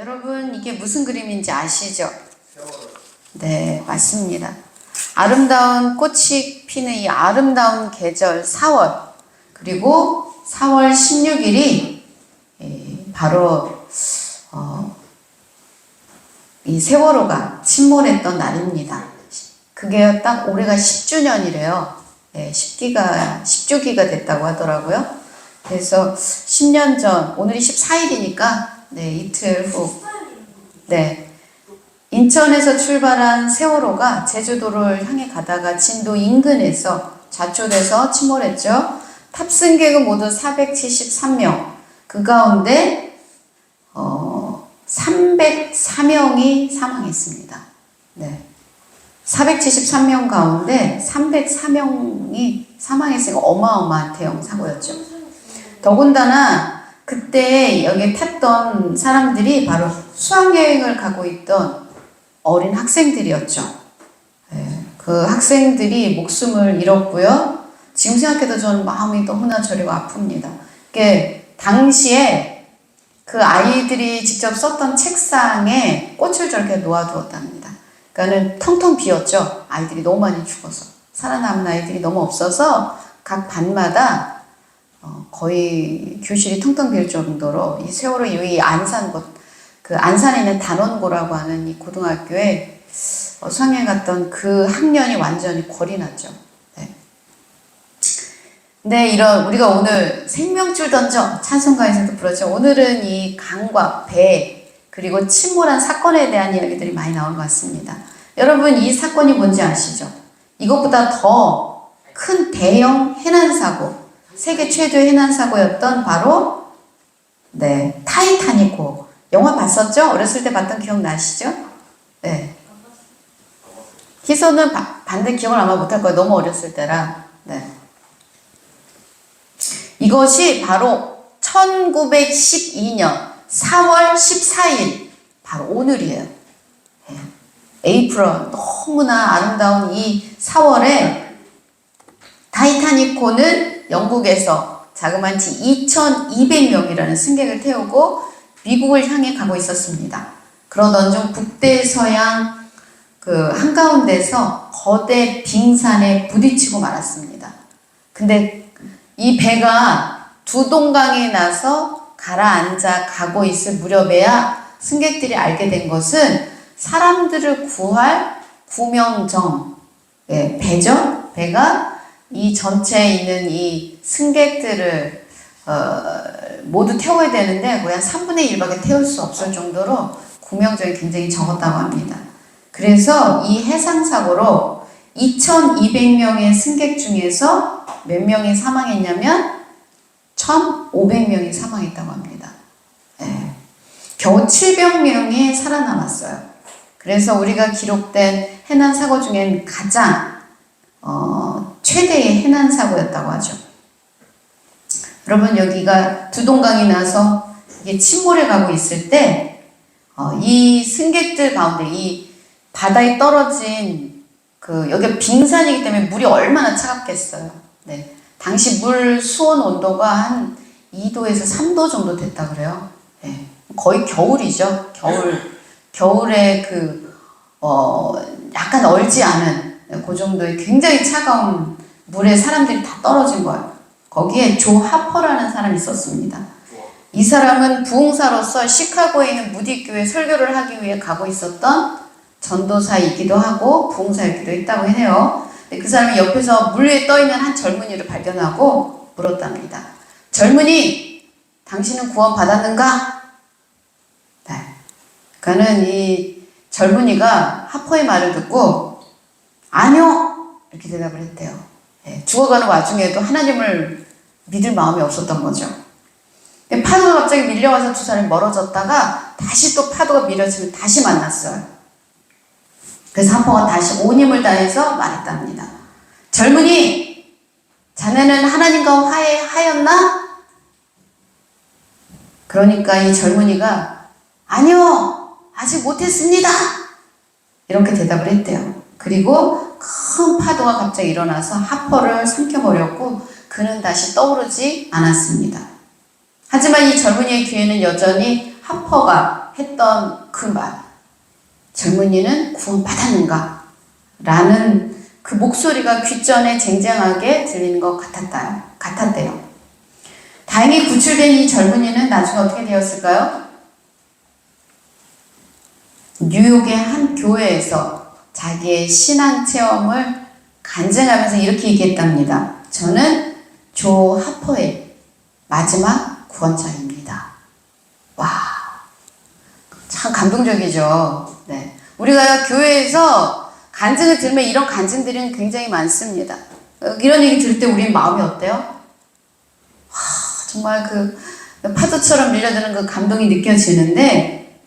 여러분 이게 무슨 그림인지 아시죠? 네, 맞습니다. 아름다운 꽃이 피는 이 아름다운 계절 4월, 그리고 4월 16일이 바로 이 세월호가 침몰했던 날입니다. 그게 딱 올해가 10주년이래요. 네, 10주기가 됐다고 하더라고요. 그래서 10년 전, 오늘이 14일이니까 네, 이틀 후, 네, 인천에서 출발한 세월호가 제주도를 향해 가다가 진도 인근에서 좌초돼서 침몰했죠. 탑승객은 모두 473명. 그 가운데 304명이 사망했습니다. 네. 473명 가운데 304명이 사망했으니까 어마어마한 대형 사고였죠. 더군다나 그때 여기 탔던 사람들이 바로 수학여행을 가고 있던 어린 학생들이었죠. 네, 그 학생들이 목숨을 잃었고요. 지금 생각해도 저는 마음이 너무나 저리고 아픕니다. 당시에 그 아이들이 직접 썼던 책상에 꽃을 저렇게 놓아두었답니다. 그러니까는 텅텅 비었죠. 아이들이 너무 많이 죽어서. 살아남은 아이들이 너무 없어서 각 반마다 거의 교실이 텅텅 비일 정도로 이 세월호 이 그 안산에 있는 단원고라고 하는 이 고등학교에 수학여행 갔던 그 학년이 완전히 골이 났죠. 네. 근데 우리가 오늘 생명줄 던져 찬송가에서도 부르죠. 오늘은 이 강과 배 그리고 침몰한 사건에 대한 이야기들이 많이 나온 것 같습니다. 여러분 이 사건이 뭔지 아시죠? 이것보다 더 큰 대형 해난사고, 세계 최대의 해난사고였던 바로 네, 타이타닉호. 영화 봤었죠? 어렸을 때 봤던 기억 나시죠? 네. 희소는 반대 기억을 아마 못할 거예요. 너무 어렸을 때라. 네. 이것이 바로 1912년 4월 14일, 바로 오늘이에요. 네. 에이프릴, 너무나 아름다운 이 4월에 타이타닉호는 영국에서 자그마치 2,200명이라는 승객을 태우고 미국을 향해 가고 있었습니다. 그러던 중 북대서양 그 한가운데서 거대 빙산에 부딪히고 말았습니다. 근데 이 배가 두 동강에 나서 가라앉아 가고 있을 무렵에야 승객들이 알게 된 것은 사람들을 구할 구명정, 예, 배죠? 배가 이 전체에 있는 이 승객들을 모두 태워야 되는데 거의 한 3분의 1밖에 태울 수 없을 정도로 구명정이 굉장히 적었다고 합니다. 그래서 이 해상사고로 2,200명의 승객 중에서 몇 명이 사망했냐면 1,500명이 사망했다고 합니다. 네. 겨우 700명이 살아남았어요. 그래서 우리가 기록된 해난사고 중엔 가장 최대의 해난사고였다고 하죠. 여러분 여기가 두 동강이 나서 이게 침몰해 가고 있을 때 이 승객들 가운데 이 바다에 떨어진 여기가 빙산이기 때문에 물이 얼마나 차갑겠어요. 네. 당시 물 수온 온도가 한 2도에서 3도 정도 됐다 그래요. 네. 거의 겨울이죠. 겨울에 약간 얼지 않은 그 정도의 굉장히 차가운 물에 사람들이 다 떨어진 거예요. 거기에 조 하퍼라는 사람이 있었습니다. 이 사람은 부흥사로서 시카고에 있는 무디교회 설교를 하기 위해 가고 있었던 전도사이기도 하고 부흥사이기도 했다고 해요. 그 사람이 옆에서 물 위에 떠있는 한 젊은이를 발견하고 물었답니다. 젊은이, 당신은 구원 받았는가? 네. 그러니까는 이 젊은이가 하퍼의 말을 듣고 아니요! 이렇게 대답을 했대요. 네. 죽어가는 와중에도 하나님을 믿을 마음이 없었던 거죠. 파도가 갑자기 밀려와서 두 사람이 멀어졌다가 다시 또 파도가 밀어지면 다시 만났어요. 그래서 하퍼가 다시 온 힘을 다해서 말했답니다. 젊은이, 자네는 하나님과 화해하였나? 그러니까 이 젊은이가 아니요, 아직 못했습니다. 이렇게 대답을 했대요. 그리고 큰 파도가 갑자기 일어나서 하퍼를 삼켜버렸고 그는 다시 떠오르지 않았습니다. 하지만 이 젊은이의 귀에는 여전히 하퍼가 했던 그 말. 젊은이는 구원받았는가? 라는 그 목소리가 귓전에 쟁쟁하게 들리는 것 같았대요. 다행히 구출된 이 젊은이는 나중에 어떻게 되었을까요? 뉴욕의 한 교회에서 자기의 신앙 체험을 간증하면서 이렇게 얘기했답니다. 저는 조 하퍼의 마지막 구원자입니다. 와, 참 감동적이죠. 네. 우리가 교회에서 간증을 들으면 이런 간증들은 굉장히 많습니다. 이런 얘기 들을 때 우리 마음이 어때요? 와, 정말 그 파도처럼 밀려드는 그 감동이 느껴지는데,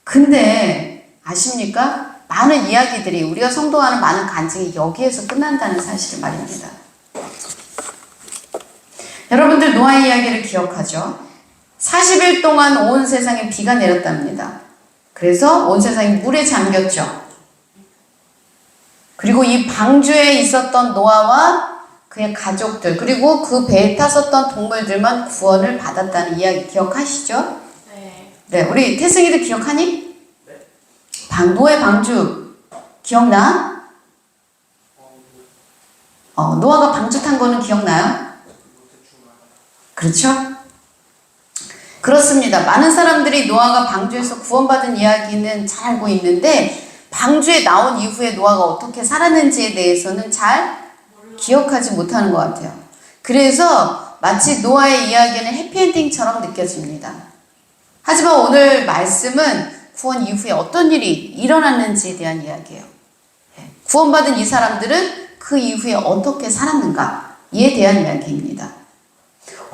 근데 아십니까? 많은 이야기들이, 우리가 성도하는 많은 간증이 여기에서 끝난다는 사실을 말입니다. 여러분들 노아의 이야기를 기억하죠? 40일 동안 온 세상에 비가 내렸답니다. 그래서 온 세상이 물에 잠겼죠. 그리고 이 방주에 있었던 노아와 그의 가족들, 그리고 그 배에 탔었던 동물들만 구원을 받았다는 이야기 기억하시죠? 네, 우리 태승이도 기억하니? 노아의 방주 기억나? 노아가 방주 탄 거는 기억나요? 그렇죠? 그렇습니다. 많은 사람들이 노아가 방주에서 구원받은 이야기는 잘 알고 있는데 방주에 나온 이후에 노아가 어떻게 살았는지에 대해서는 잘 기억하지 못하는 것 같아요. 그래서 마치 노아의 이야기는 해피엔딩처럼 느껴집니다. 하지만 오늘 말씀은 구원 이후에 어떤 일이 일어났는지에 대한 이야기예요. 구원받은 이 사람들은 그 이후에 어떻게 살았는가에 대한 이야기입니다.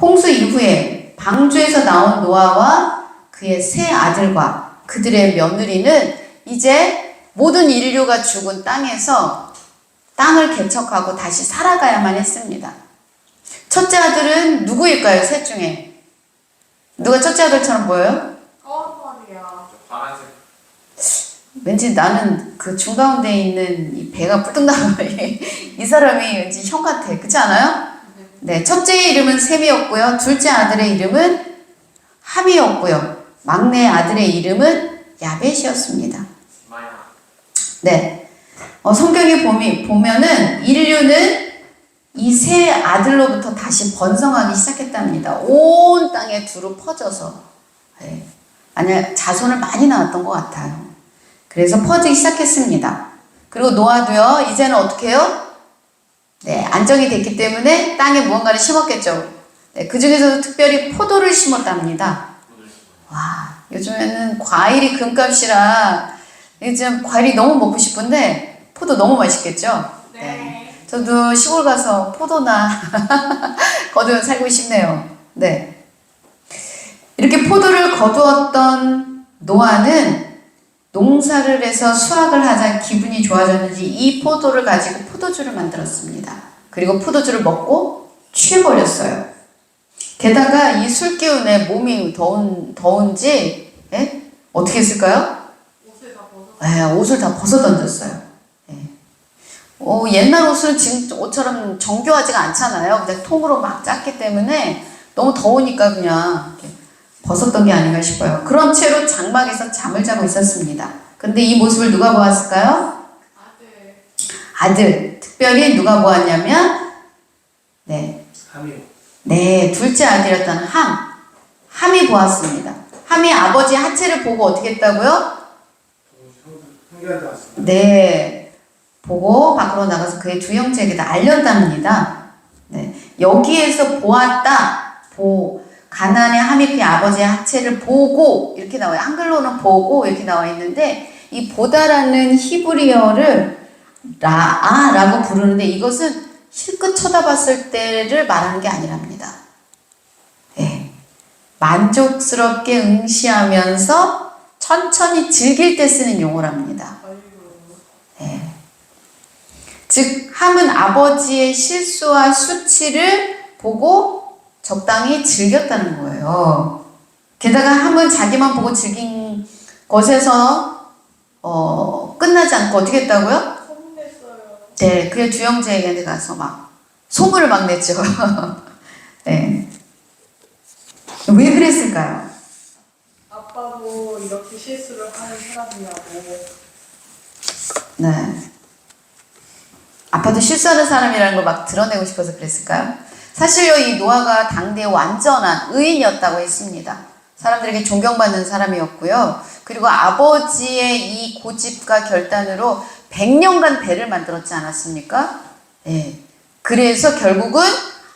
홍수 이후에 방주에서 나온 노아와 그의 세 아들과 그들의 며느리는 이제 모든 인류가 죽은 땅에서 땅을 개척하고 다시 살아가야만 했습니다. 첫째 아들은 누구일까요? 셋 중에 누가 첫째 아들처럼 보여요? 파란색. 왠지 나는 그 중가운데 있는 이 배가 뿔뚝 나는 이 사람이 왠지 형 같아. 그렇지 않아요? 네, 첫째의 이름은 셈이었고요. 둘째 아들의 이름은 함이었고요. 막내 아들의 이름은 야벳이었습니다. 네, 성경에 보면은 인류는 이 세 아들로부터 다시 번성하기 시작했답니다. 온 땅에 두루 퍼져서. 네. 아니, 자손을 많이 낳았던 것 같아요. 그래서 퍼지기 시작했습니다. 그리고 노아도요, 이제는 어떻게 해요? 네, 안정이 됐기 때문에 땅에 무언가를 심었겠죠. 네, 그 중에서도 특별히 포도를 심었답니다. 와, 요즘에는 과일이 금값이라 요즘 과일이 너무 먹고 싶은데 포도 너무 맛있겠죠? 네. 저도 시골 가서 포도나 거두어 살고 싶네요. 네. 이렇게 포도를 거두었던 노아는 농사를 해서 수확을 하자 기분이 좋아졌는지 이 포도를 가지고 포도주를 만들었습니다. 그리고 포도주를 먹고 취해버렸어요. 게다가 이 술 기운에 몸이 더운지 어떻게 했을까요? 옷을 다 벗어 던졌어요. 옛날 옷은 지금 옷처럼 정교하지가 않잖아요. 그냥 통으로 막 짰기 때문에 너무 더우니까 그냥 이렇게 벗었던 게 아닌가 싶어요. 그런 채로 장막에서 잠을 자고 있었습니다. 근데 이 모습을 누가 보았을까요? 아들. 특별히 누가 보았냐면 네, 둘째 아들이었던 함이 보았습니다. 함이 아버지 하체를 보고 어떻게 했다고요? 네, 보고 밖으로 나가서 그의 두 형제에게다 알렸답니다. 네, 여기에서 보았다, 가나안의 함이 그의 아버지의 하체를 보고 이렇게 나와요. 한글로는 보고 이렇게 나와 있는데 이 보다라는 히브리어를 라아라고 부르는데 이것은 실컷 쳐다봤을 때를 말하는 게 아니랍니다. 네. 만족스럽게 응시하면서 천천히 즐길 때 쓰는 용어랍니다. 네. 즉 함은 아버지의 실수와 수치를 보고 적당히 즐겼다는 거예요. 게다가 함은 자기만 보고 즐긴 것에서 끝나지 않고 어떻게 했다고요? 소문냈어요. 네, 그의 두 형제에게 가서 막 소문을 막 냈죠. 네. 왜 그랬을까요? 아빠 아빠도 이렇게 실수를 하는 사람이라고. 네. 아빠도 실수하는 사람이라는 걸 막 드러내고 싶어서 그랬을까요? 사실요, 이 노아가 당대의 완전한 의인이었다고 했습니다. 사람들에게 존경받는 사람이었고요. 그리고 아버지의 이 고집과 결단으로 100년간 배를 만들었지 않았습니까? 예. 그래서 결국은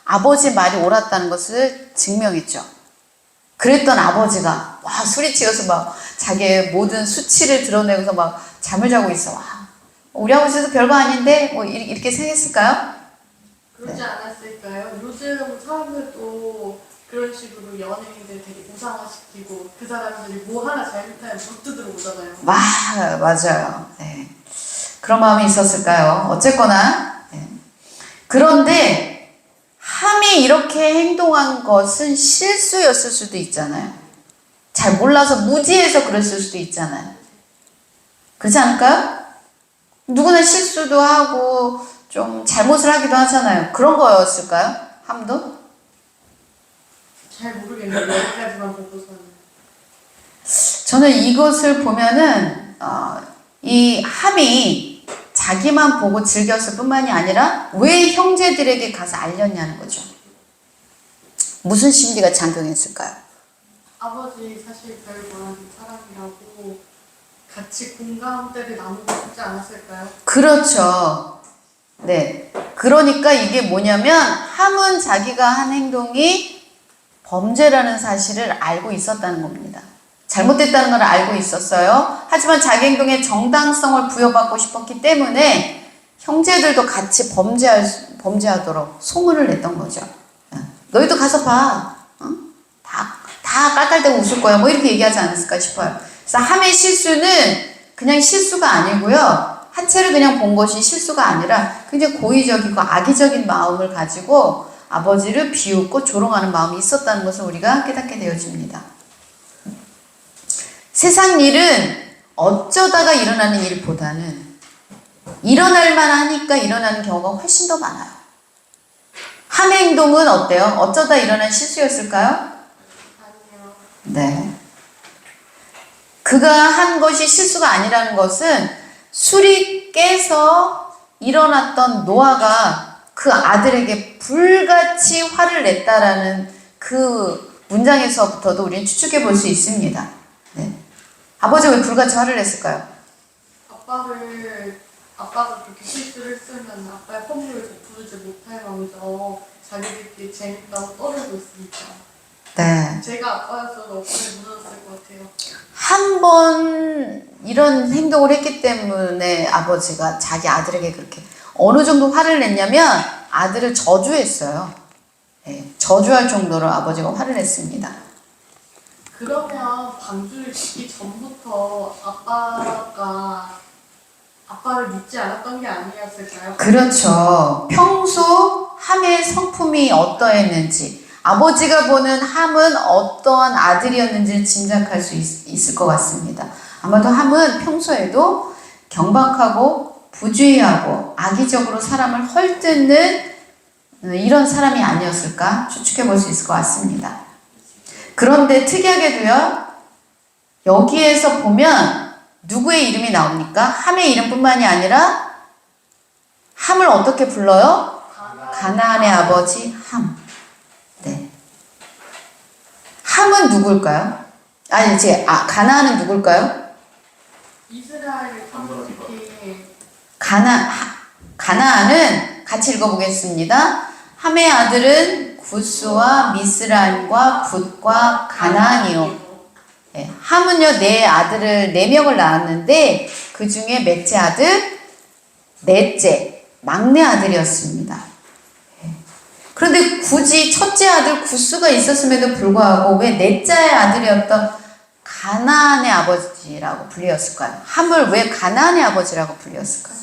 아버지 말이 옳았다는 것을 증명했죠. 그랬던 아버지가 와 소리치면서 막 자기의 모든 수치를 드러내고서 막 잠을 자고 있어. 와, 우리 아버지도 별거 아닌데 뭐 이렇게 생각했을까요? 그러지 않았을까요? 요즘 사람들도 그런 식으로 연예인들 되게 우상화시키고 그 사람들이 뭐 하나 잘못하면 못 들어오잖아요. 맞아요. 네. 그런 마음이 있었을까요? 어쨌거나 네. 그런데 함이 이렇게 행동한 것은 실수였을 수도 있잖아요. 잘 몰라서 무지해서 그랬을 수도 있잖아요. 그렇지 않을까요? 누구나 실수도 하고 좀 잘못을 하기도 하잖아요. 그런 거였을까요? 함도? 잘 모르겠네요. 여기까지만 보고서는. 저는 이것을 보면은 이 함이 자기만 보고 즐겼을 뿐만이 아니라 왜 형제들에게 가서 알렸냐는 거죠. 무슨 심리가 작용했을까요? 아버지 사실 별 모르는 사람이라고 같이 공감대를 나누고 싶지 않았을까요? 그렇죠. 네. 그러니까 이게 뭐냐면 함은 자기가 한 행동이 범죄라는 사실을 알고 있었다는 겁니다. 잘못됐다는 걸 알고 있었어요. 하지만 자기 행동에 정당성을 부여받고 싶었기 때문에 형제들도 같이 범죄하도록 소문을 냈던 거죠. 너희도 가서 봐. 다 깔깔대고 웃을 거야. 뭐 이렇게 얘기하지 않았을까 싶어요. 그래서 함의 실수는 그냥 실수가 아니고요. 하체를 그냥 본 것이 실수가 아니라 굉장히 고의적이고 악의적인 마음을 가지고 아버지를 비웃고 조롱하는 마음이 있었다는 것을 우리가 깨닫게 되어집니다. 세상 일은 어쩌다가 일어나는 일보다는 일어날 만하니까 일어나는 경우가 훨씬 더 많아요. 함의 행동은 어때요? 어쩌다 일어난 실수였을까요? 아니요. 네. 그가 한 것이 실수가 아니라는 것은 술이 깨서 일어났던 노아가 그 아들에게 불같이 화를 냈다라는 그 문장에서부터도 우리는 추측해 볼 수 있습니다. 네. 아버지가 왜 불같이 화를 냈을까요? 아빠가 그렇게 실수를 했으면 아빠의 허물을 덮어주지 못할 망정 자기들끼리 재밌다고 떠들고 있으니까. 네. 제가 아빠였어도 억울해 무너졌을 것 같아요. 한 번 이런 행동을 했기 때문에 아버지가 자기 아들에게 그렇게 어느 정도 화를 냈냐면 아들을 저주했어요. 네. 저주할 정도로 아버지가 화를 냈습니다. 그러면 방주를 짓기 전부터 아빠를 믿지 않았던 게 아니었을까요? 그렇죠. 평소 함의 성품이 어떠했는지, 아버지가 보는 함은 어떠한 아들이었는지를 짐작할 수 있을 것 같습니다. 아마도 함은 평소에도 경박하고 부주의하고 악의적으로 사람을 헐뜯는 이런 사람이 아니었을까 추측해 볼 수 있을 것 같습니다. 그런데 특이하게도요, 여기에서 보면 누구의 이름이 나옵니까? 함의 이름뿐만이 아니라 함을 어떻게 불러요? 가나안의 아버지 함. 네. 함은 누굴까요? 가나안은 누굴까요? 이스라엘 특히 가나안은 같이 읽어보겠습니다. 함의 아들은 구스와 미스라임과 붓과 가나안이요. 네, 함은요, 네 아들을 4명을 낳았는데 그 중에 넷째 아들, 막내 아들이었습니다. 네. 그런데 굳이 첫째 아들 구스가 있었음에도 불구하고 왜 넷째 아들이었던 가나안의 아버지라고 불렸을까요? 함을 왜 가나안의 아버지라고 불렸을까요?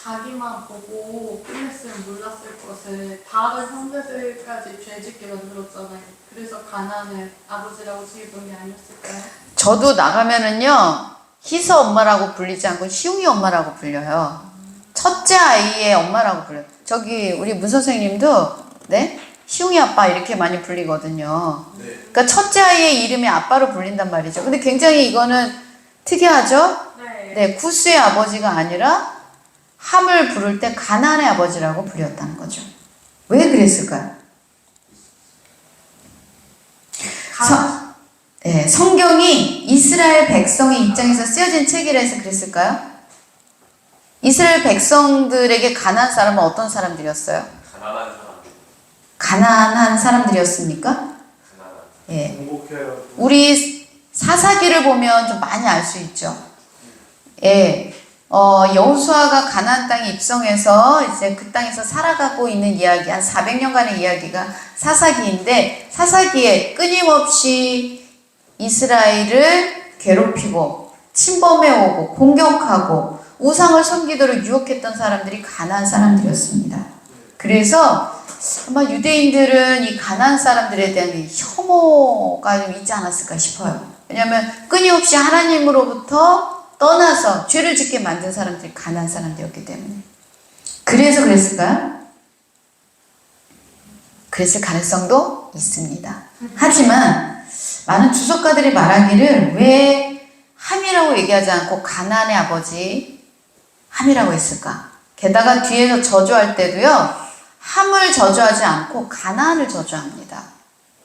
자기만 보고 끝냈으면 몰랐을 것을 다른 형제들까지 죄짓게 만들었잖아요. 그래서 가나안의 아버지라고 지은 게 아니었을까요? 저도 나가면은요, 희서 엄마라고 불리지 않고 희웅이 엄마라고 불려요. 첫째 아이의 엄마라고 불려요. 저기 우리 문 선생님도 네? 희웅이 아빠 이렇게 많이 불리거든요. 네. 그러니까 첫째 아이의 이름이 아빠로 불린단 말이죠. 근데 굉장히 이거는 특이하죠? 네. 네, 구스의 아버지가 아니라 함을 부를 때 가나안의 아버지라고 불렸다는 거죠. 왜 그랬을까요? 네, 성경이 이스라엘 백성의 입장에서 쓰여진 책이라 해서 그랬을까요? 이스라엘 백성들에게 가나안 사람은 어떤 사람들이었어요? 가난한 사람. 가난한 사람들이었습니까? 가난한. 예. 행복해요. 우리 사사기를 보면 좀 많이 알 수 있죠. 예. 여호수아가 가나안 땅에 입성해서 이제 그 땅에서 살아가고 있는 이야기, 한 400년간의 이야기가 사사기인데, 사사기에 끊임없이 이스라엘을 괴롭히고 침범해오고 공격하고 우상을 섬기도록 유혹했던 사람들이 가나안 사람들이었습니다. 그래서 아마 유대인들은 이 가나안 사람들에 대한 혐오가 좀 있지 않았을까 싶어요. 왜냐하면 끊임없이 하나님으로부터 떠나서 죄를 짓게 만든 사람들이 가나안 사람들이었기 때문에. 그래서 그랬을까요? 그랬을 가능성도 있습니다. 하지만 많은 주석가들이 말하기를 왜 함이라고 얘기하지 않고 가나안의 아버지 함이라고 했을까? 게다가 뒤에서 저주할 때도요, 함을 저주하지 않고 가나안을 저주합니다.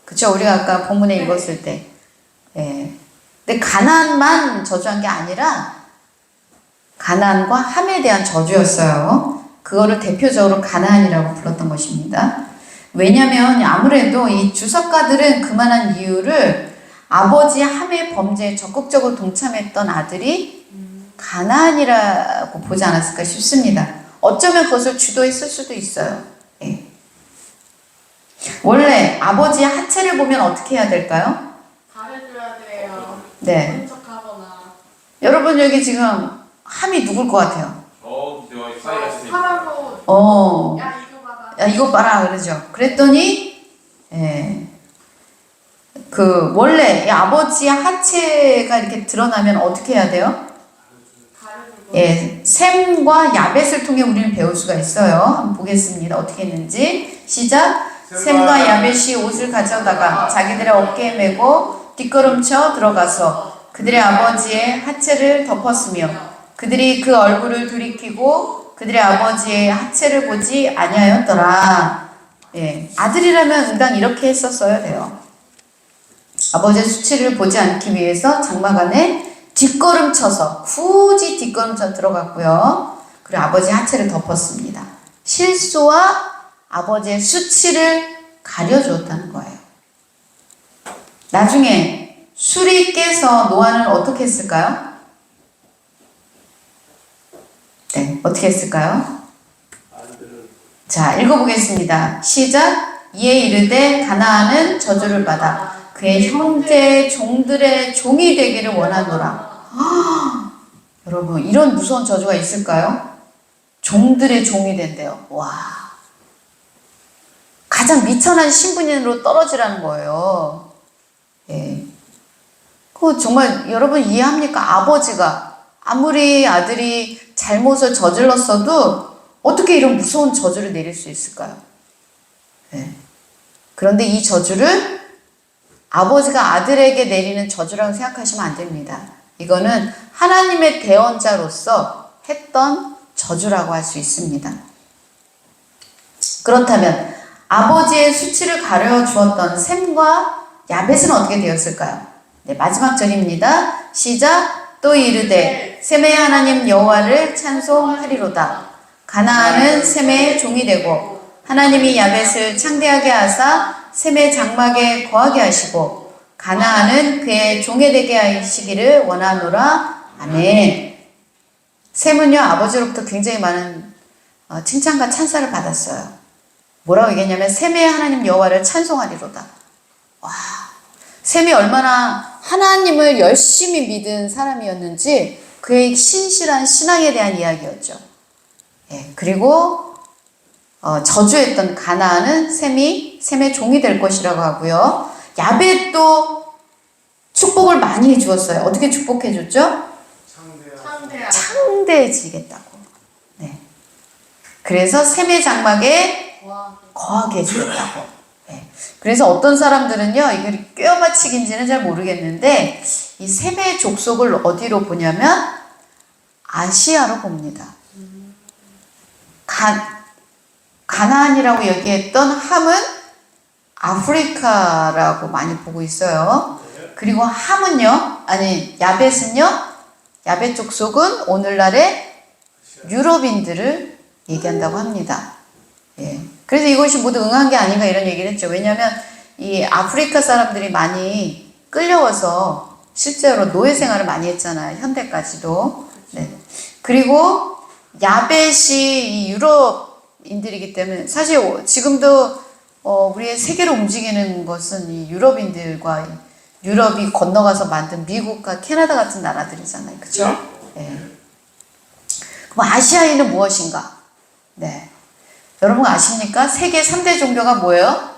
그쵸? 우리가 아까 본문에 읽었을 때. 예. 근데 가나안만 저주한 게 아니라 가나안과 함에 대한 저주였어요. 그거를 대표적으로 가나안이라고 불렀던 것입니다. 왜냐하면 아무래도 이 주석가들은 그만한 이유를 아버지 함의 범죄에 적극적으로 동참했던 아들이 가나안이라고 보지 않았을까 싶습니다. 어쩌면 그것을 주도했을 수도 있어요. 예. 원래 아버지의 하체를 보면 어떻게 해야 될까요? 잘해줘야 돼요. 네. 모른 척하거나. 여러분 여기 지금 함이 누굴 것 같아요? 저 사이가 있으니까. 사람으로 야 이거 봐봐. 야 이거 봐라 그러죠. 그랬더니 예. 그 원래 이 아버지의 하체가 이렇게 드러나면 어떻게 해야 돼요? 가르주고. 예, 셈과 야벳을 통해 우리는 배울 수가 있어요. 한번 보겠습니다. 어떻게 했는지. 시작. 셈과 야벳이 옷을 가져다가 자기들의 어깨에 메고 뒷걸음쳐 들어가서 그들의 아버지의 하체를 덮었으며 그들이 그 얼굴을 돌이키고 그들의 아버지의 하체를 보지 아니하였더라. 예, 아들이라면 응당 이렇게 했었어야 돼요. 아버지의 수치를 보지 않기 위해서 장막 안에 뒷걸음쳐서 굳이 뒷걸음쳐 들어갔고요. 그리고 아버지의 하체를 덮었습니다. 실수와 아버지의 수치를 가려주었다는 거예요. 나중에 술이 깨서 노아는 어떻게 했을까요? 네, 어떻게 했을까요? 자, 읽어보겠습니다. 시작. 이에 이르되 가나안은 저주를 받아 그의 형제의 종들의 종이 되기를 원하노라. 여러분, 이런 무서운 저주가 있을까요? 종들의 종이 된대요. 와. 가장 미천한 신분으로 떨어지라는 거예요. 예. 그 정말 여러분 이해합니까? 아버지가 아무리 아들이 잘못을 저질렀어도 어떻게 이런 무서운 저주를 내릴 수 있을까요? 예. 그런데 이 저주를 아버지가 아들에게 내리는 저주라고 생각하시면 안 됩니다. 이거는 하나님의 대언자로서 했던 저주라고 할 수 있습니다. 그렇다면 아버지의 수치를 가려 주었던 셈과 야벳은 어떻게 되었을까요? 네, 마지막 절입니다. 시작. 또 이르되 셈의 하나님 여호와를 찬송하리로다. 가나안은 셈의 종이 되고 하나님이 야벳을 창대하게 하사 셈의 장막에 거하게 하시고 가나안은 그의 종이 되게 하시기를 원하노라. 아멘. 셈은요 아버지로부터 굉장히 많은 칭찬과 찬사를 받았어요. 뭐라고 얘기했냐면 셈의 하나님 여호와를 찬송하리로다. 와, 셈이 얼마나 하나님을 열심히 믿은 사람이었는지 그의 신실한 신앙에 대한 이야기였죠. 예, 그리고 저주했던 가나안은 셈의 종이 될 것이라고 하고요. 야벳도 축복을 많이 주었어요. 어떻게 축복해 줬죠? 창대해지겠다고. 네. 그래서 셈의 장막에 거하게 해주겠다고. 그래서 어떤 사람들은요, 이게 꿰어맞히기인지는 잘 모르겠는데, 이 셈의 족속을 어디로 보냐면, 아시아로 봅니다. 가나안이라고 얘기했던 함은 아프리카라고 많이 보고 있어요. 그리고 야벳은요, 야벳 족속은 오늘날의 유럽인들을 얘기한다고 합니다. 예. 그래서 이것이 모두 응한 게 아닌가 이런 얘기를 했죠. 왜냐하면 이 아프리카 사람들이 많이 끌려와서 실제로 노예 생활을 많이 했잖아요. 현대까지도. 네. 그리고 야벳이 이 유럽인들이기 때문에 사실 지금도 우리의 세계를 움직이는 것은 이 유럽인들과 유럽이 건너가서 만든 미국과 캐나다 같은 나라들이잖아요. 그렇죠? 네. 그럼 아시아인은 무엇인가? 네. 여러분 아십니까? 세계 3대 종교가 뭐예요?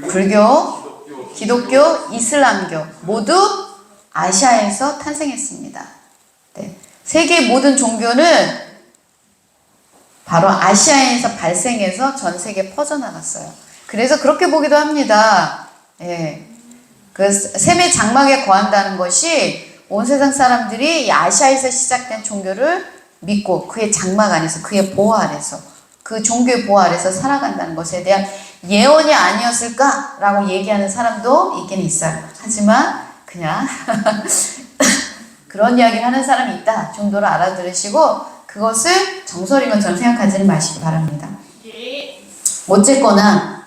불교, 기독교, 이슬람교 모두 아시아에서 탄생했습니다. 네. 세계 모든 종교는 바로 아시아에서 발생해서 전 세계에 퍼져나갔어요. 그래서 그렇게 보기도 합니다. 예. 그 셈의 장막에 거한다는 것이 온 세상 사람들이 이 아시아에서 시작된 종교를 믿고 그의 장막 안에서 그의 보호 아래서 그 종교의 보호 아래서 살아간다는 것에 대한 예언이 아니었을까라고 얘기하는 사람도 있긴 있어요. 하지만 그냥 그런 이야기를 하는 사람이 있다 정도로 알아들으시고 그것을 정설인 것처럼 생각하지는 마시기 바랍니다. 어쨌거나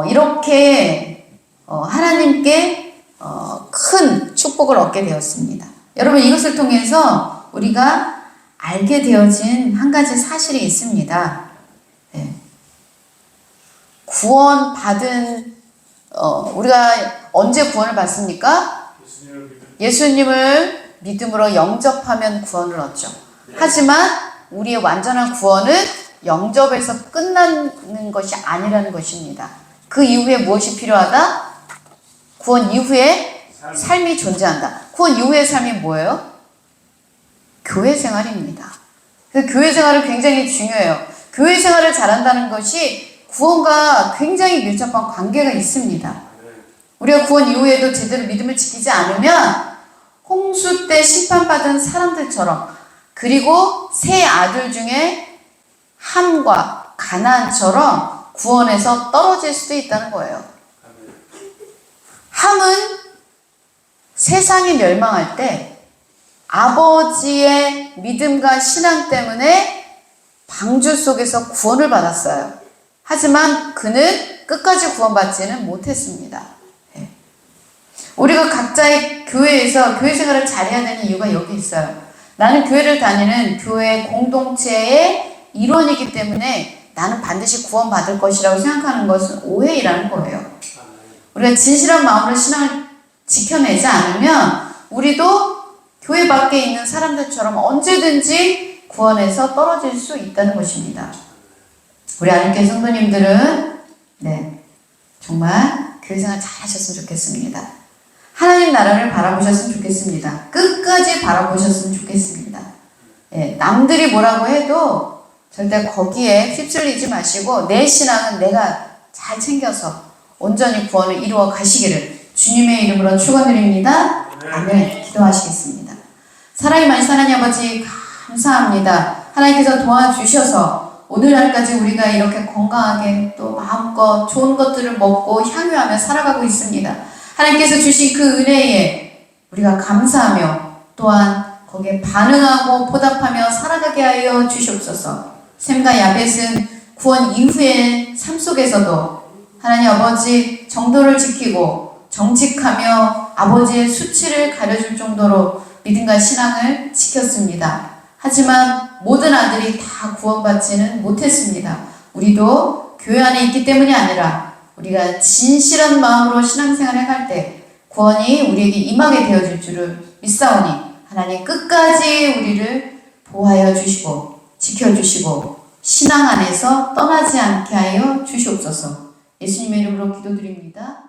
이렇게 하나님께 큰 축복을 얻게 되었습니다. 여러분 이것을 통해서 우리가 알게 되어진 한 가지 사실이 있습니다. 네. 구원받은 우리가 언제 구원을 받습니까? 예수님을 믿음으로 영접하면 구원을 얻죠. 하지만 우리의 완전한 구원은 영접에서 끝나는 것이 아니라는 것입니다. 그 이후에 무엇이 필요하다? 구원 이후에 삶이 존재한다. 구원 이후의 삶이 뭐예요? 교회 생활입니다. 그 교회 생활은 굉장히 중요해요. 교회 생활을 잘한다는 것이 구원과 굉장히 밀접한 관계가 있습니다. 우리가 구원 이후에도 제대로 믿음을 지키지 않으면 홍수 때 심판받은 사람들처럼 그리고 세 아들 중에 함과 가나안처럼 구원에서 떨어질 수도 있다는 거예요. 함은 세상이 멸망할 때 아버지의 믿음과 신앙 때문에 방주 속에서 구원을 받았어요. 하지만 그는 끝까지 구원받지는 못했습니다. 우리가 각자의 교회에서 교회 생활을 잘해야 되는 이유가 여기 있어요. 나는 교회를 다니는 교회 공동체의 일원이기 때문에 나는 반드시 구원받을 것이라고 생각하는 것은 오해이라는 거예요. 우리가 진실한 마음으로 신앙을 지켜내지 않으면 우리도 교회 밖에 있는 사람들처럼 언제든지 구원에서 떨어질 수 있다는 것입니다. 우리 하나님께 성도님들은 정말 교회 생활 잘 하셨으면 좋겠습니다. 하나님 나라를 바라보셨으면 좋겠습니다. 끝까지 바라보셨으면 좋겠습니다. 남들이 뭐라고 해도 절대 거기에 휩쓸리지 마시고 내 신앙은 내가 잘 챙겨서 온전히 구원을 이루어 가시기를 주님의 이름으로 축원드립니다. 아멘. 기도하시겠습니다. 사랑이 많으신 하나님 아버지 감사합니다. 하나님께서 도와주셔서 오늘날까지 우리가 이렇게 건강하게 또 마음껏 좋은 것들을 먹고 향유하며 살아가고 있습니다. 하나님께서 주신 그 은혜에 우리가 감사하며 또한 거기에 반응하고 보답하며 살아가게 하여 주시옵소서. 셈과 야벳은 구원 이후의 삶 속에서도 하나님 아버지 정도를 지키고 정직하며 아버지의 수치를 가려줄 정도로 믿음과 신앙을 지켰습니다. 하지만 모든 아들이 다 구원받지는 못했습니다. 우리도 교회 안에 있기 때문이 아니라 우리가 진실한 마음으로 신앙생활을 할 때 구원이 우리에게 임하게 되어질 줄을 믿사오니 하나님 끝까지 우리를 보호하여 주시고 지켜주시고 신앙 안에서 떠나지 않게 하여 주시옵소서. 예수님의 이름으로 기도드립니다.